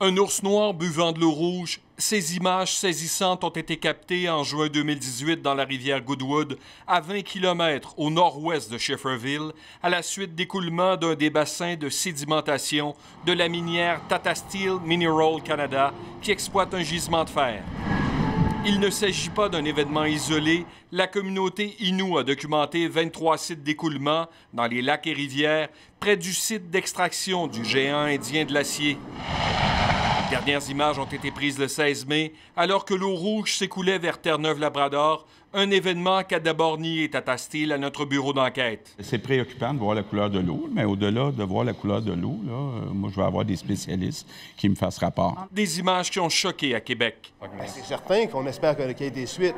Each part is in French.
Un ours noir buvant de l'eau rouge, ces images saisissantes ont été captées en juin 2018 dans la rivière Goodwood, à 20 km au nord-ouest de Schefferville, à la suite d'écoulement d'un des bassins de sédimentation de la minière Tata Steel Mineral Canada, qui exploite un gisement de fer. Il ne s'agit pas d'un événement isolé. La communauté Innu a documenté 23 sites d'écoulement dans les lacs et rivières, près du site d'extraction du géant indien de l'acier. Les dernières images ont été prises le 16 mai, alors que l'eau rouge s'écoulait vers Terre-Neuve-Labrador, un événement qu'a d'abord nié Tata Steel à notre bureau d'enquête. C'est préoccupant de voir la couleur de l'eau, mais au-delà de voir la couleur de l'eau, moi, je vais avoir des spécialistes qui me fassent rapport. Des images qui ont choqué à Québec. C'est certain qu'on espère qu'il y ait des suites.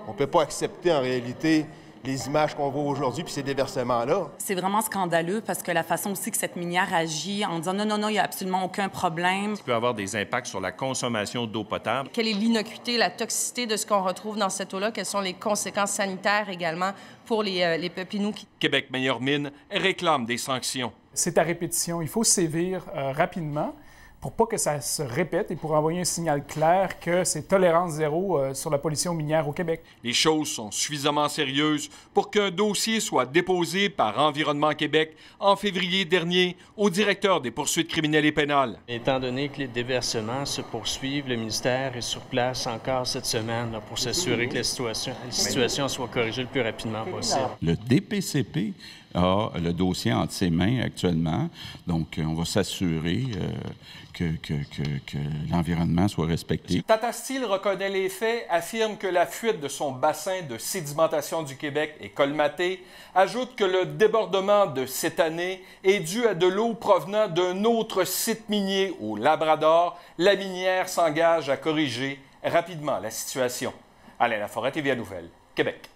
On ne peut pas accepter en réalité les images qu'on voit aujourd'hui puis ces déversements-là. C'est vraiment scandaleux parce que la façon aussi que cette minière agit en disant non, il n'y a absolument aucun problème. Ça peut avoir des impacts sur la consommation d'eau potable. Quelle est l'innocuité, la toxicité de ce qu'on retrouve dans cette eau-là? Quelles sont les conséquences sanitaires également pour les peuples Innu? Québec Meilleure Mine réclame des sanctions. C'est à répétition. Il faut sévir rapidement pour pas que ça se répète et pour envoyer un signal clair que c'est tolérance zéro sur la pollution minière au Québec. Les choses sont suffisamment sérieuses pour qu'un dossier soit déposé par Environnement Québec en février dernier au directeur des poursuites criminelles et pénales. Étant donné que les déversements se poursuivent, le ministère est sur place encore cette semaine là, pour s'assurer que la situation soit corrigée le plus rapidement possible. Le DPCP a le dossier entre ses mains actuellement, donc on va s'assurer que l'environnement soit respecté. Tata Steel reconnaît les faits, affirme que la fuite de son bassin de sédimentation du Québec est colmatée, ajoute que le débordement de cette année est dû à de l'eau provenant d'un autre site minier au Labrador. La minière s'engage à corriger rapidement la situation. Alain Laforêt, TVA Nouvelles, Québec.